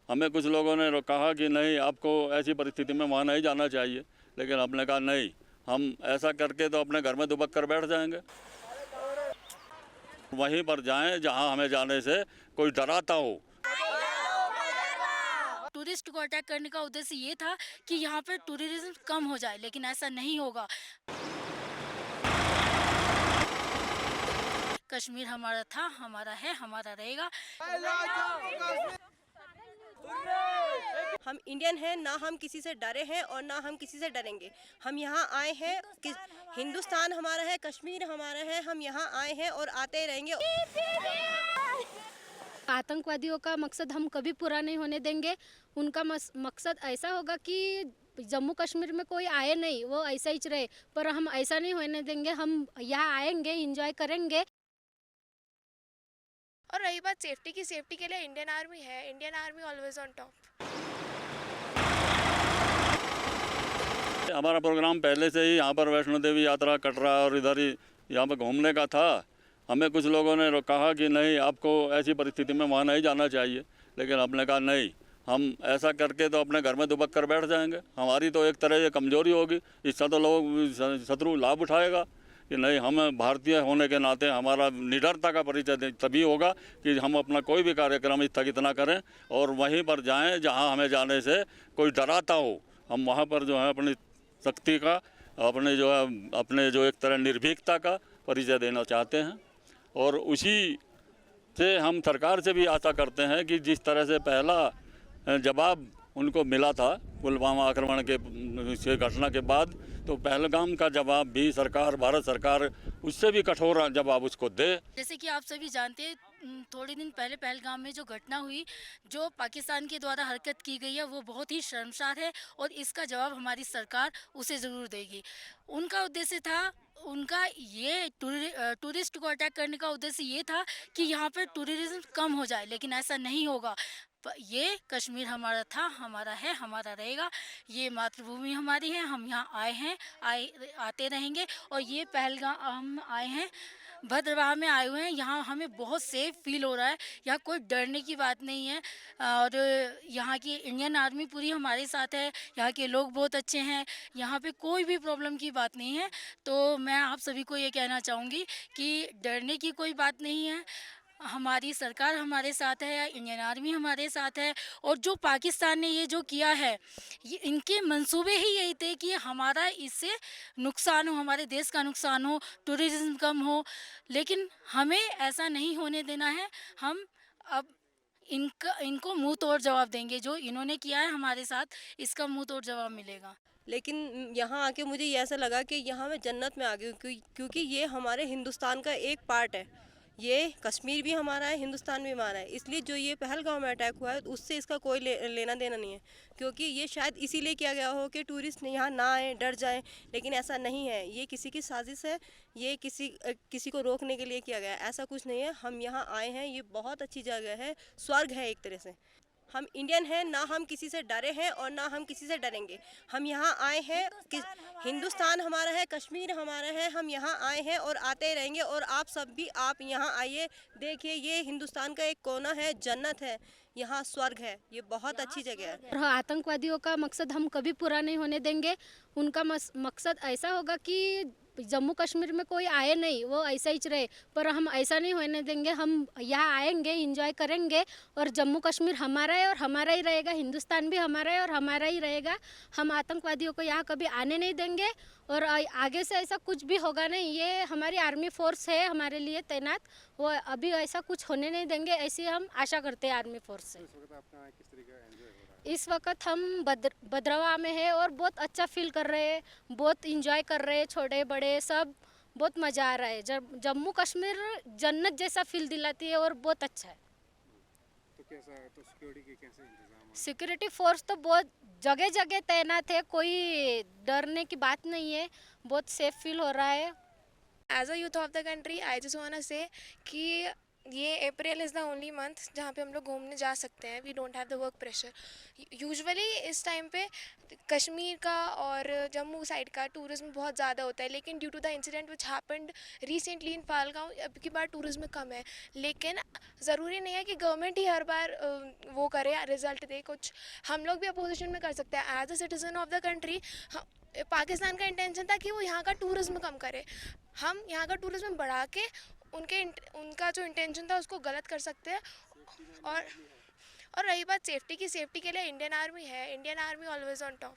हमें कुछ लोगों ने कहा कि नहीं, आपको ऐसी परिस्थिति में वहाँ नहीं जाना चाहिए, लेकिन हमने कहा नहीं, हम ऐसा करके तो अपने घर में दुबक कर बैठ जाएंगे। वहीं पर जाएं जहां हमें जाने से कोई डराता हो। टूरिस्ट को अटैक करने का उद्देश्य ये था कि यहाँ पर टूरिज्म कम हो जाए, लेकिन ऐसा नहीं होगा। कश्मीर हमारा था, हमारा है, हमारा रहेगा। हम इंडियन हैं, ना हम किसी से डरे हैं और ना हम किसी से डरेंगे। हम यहाँ आए हैं कि हिंदुस्तान हमारा है, कश्मीर हमारा है, हम यहाँ आए हैं और आते रहेंगे। आतंकवादियों का मकसद हम कभी पूरा नहीं होने देंगे। उनका मकसद ऐसा होगा कि जम्मू कश्मीर में कोई आए नहीं, वो ऐसा ही रहे, पर हम ऐसा नहीं होने देंगे। हम यहाँ आएंगे, एंजॉय करेंगे। और रही बात सेफ्टी की, सेफ्टी के लिए इंडियन आर्मी है, Indian army always on top. हमारा प्रोग्राम पहले से ही यहाँ पर वैष्णो देवी यात्रा, कटरा और इधर ही यहाँ पर घूमने का था। हमें कुछ लोगों ने कहा कि नहीं, आपको ऐसी परिस्थिति में वहाँ नहीं जाना चाहिए, लेकिन हमने कहा नहीं, हम ऐसा करके तो अपने घर में दुबक कर बैठ जाएंगे। हमारी तो एक तरह से कमजोरी होगी, इससे तो लोग शत्रु लाभ उठाएगा कि नहीं, हम भारतीय होने के नाते हमारा निडरता का परिचय तभी होगा कि हम अपना कोई भी कार्यक्रम स्थगित ना करें और वहीं पर जाएं जहां हमें जाने से कोई डराता हो। हम वहां पर जो है अपनी शक्ति का, अपने जो एक तरह निर्भीकता का परिचय देना चाहते हैं। और उसी से हम सरकार से भी आशा करते हैं कि जिस तरह से पहला जवाब उनको मिला था पुलवामा आक्रमण के घटना के बाद, तो पहलगाम का जवाब भी सरकार, भारत सरकार उससे भी कठोर जवाब उसको दे। जैसे कि आप सभी जानते हैं, थोड़े दिन पहले पहलगाम में जो घटना हुई, जो पाकिस्तान के द्वारा हरकत की गई है, वो बहुत ही शर्मसार है और इसका जवाब हमारी सरकार उसे ज़रूर देगी। उनका उद्देश्य था, उनका ये टूरिस्ट को अटैक करने का उद्देश्य ये था कि यहाँ पर टूरिज्म कम हो जाए, लेकिन ऐसा नहीं होगा। ये कश्मीर हमारा था, हमारा है, हमारा रहेगा। ये मातृभूमि हमारी है, हम यहाँ आए हैं, आते रहेंगे। और ये पहलगाम हम आए हैं, भद्रवाह में आए हुए हैं। यहाँ हमें बहुत सेफ फील हो रहा है, यहाँ कोई डरने की बात नहीं है। और यहाँ की इंडियन आर्मी पूरी हमारे साथ है, यहाँ के लोग बहुत अच्छे हैं, यहाँ पे कोई भी प्रॉब्लम की बात नहीं है। तो मैं आप सभी को ये कहना चाहूँगी कि डरने की कोई बात नहीं है। हमारी सरकार हमारे साथ है, इंडियन आर्मी हमारे साथ है। और जो पाकिस्तान ने ये जो किया है, ये इनके मंसूबे ही यही थे कि हमारा इससे नुकसान हो, हमारे देश का नुकसान हो, टूरिज्म कम हो। लेकिन हमें ऐसा नहीं होने देना है। हम अब इनको मुंह तोड़ जवाब देंगे। जो इन्होंने किया है हमारे साथ, इसका मुंह तोड़ जवाब मिलेगा। लेकिन यहाँ आके मुझे ये ऐसा लगा कि यहाँ मैं जन्नत में आ गई हूँ, क्योंकि ये हमारे हिंदुस्तान का एक पार्ट है। ये कश्मीर भी हमारा है, हिंदुस्तान भी हमारा है। इसलिए जो ये पहलगाम में अटैक हुआ है, उससे इसका कोई लेना देना नहीं है, क्योंकि ये शायद इसीलिए किया गया हो कि टूरिस्ट यहाँ ना आए, डर जाएं। लेकिन ऐसा नहीं है, ये किसी की साजिश है, ये किसी को रोकने के लिए किया गया है। ऐसा कुछ नहीं है। हम यहाँ आए हैं, ये बहुत अच्छी जगह है, स्वर्ग है एक तरह से। हम इंडियन हैं, ना हम किसी से डरे हैं और ना हम किसी से डरेंगे। हम यहाँ आए हैं कि हिंदुस्तान हमारा है, कश्मीर हमारा है, हम यहाँ आए हैं और आते रहेंगे। और आप सब भी, आप यहाँ आइए, देखिए, ये हिंदुस्तान का एक कोना है, जन्नत है, यहाँ स्वर्ग है, ये बहुत अच्छी जगह है। आतंकवादियों का मकसद हम कभी पूरा नहीं होने देंगे। उनका मकसद ऐसा होगा कि जम्मू कश्मीर में कोई आए नहीं, वो ऐसा ही रहे, पर हम ऐसा नहीं होने देंगे। हम यहाँ आएंगे, एंजॉय करेंगे। और जम्मू कश्मीर हमारा है और हमारा ही रहेगा, हिंदुस्तान भी हमारा है और हमारा ही रहेगा। हम आतंकवादियों को यहाँ कभी आने नहीं देंगे और आगे से ऐसा कुछ भी होगा नहीं। ये हमारी आर्मी फोर्स है हमारे लिए तैनात, वो अभी ऐसा कुछ होने नहीं देंगे, ऐसी हम आशा करते हैं आर्मी फोर्स से। इस वक्त हम भद्रवाह में है और बहुत अच्छा फील कर रहे हैं, बहुत इंजॉय कर रहे हैं, छोटे बड़े सब, बहुत मज़ा आ रहा है। जम्मू कश्मीर जन्नत जैसा फील दिलाती है और बहुत अच्छा है। तो सिक्योरिटी के कैसे इंतजाम? सिक्योरिटी फोर्स तो बहुत जगह जगह तैनात है, कोई डरने की बात नहीं है, बहुत सेफ फील हो रहा है। As a youth of the country, I just want to say कि ये April is the only month जहाँ पे हम लोग घूमने जा सकते हैं. We don't have the work pressure. Usually इस टाइम पे कश्मीर का और जम्मू साइड का टूरिज्म बहुत ज़्यादा होता है, लेकिन due to the incident which happened recently in Pahalgam अब की बार टूरिज्म कम है. लेकिन ज़रूरी नहीं है कि गवर्नमेंट ही हर बार वो करे, रिजल्ट दे कुछ. हम लोग भी अपोजिशन में कर सकते हैं. As a citizen of the country Pakistan का इंटेंशन था कि वो यहाँ का टूरिज्म कम करे. हम यहाँ का टूरिज्म बढ़ा के उनका जो इंटेंशन था उसको गलत कर सकते हैं. और रही बात सेफ्टी की, सेफ्टी के लिए इंडियन आर्मी है. Indian army always on top.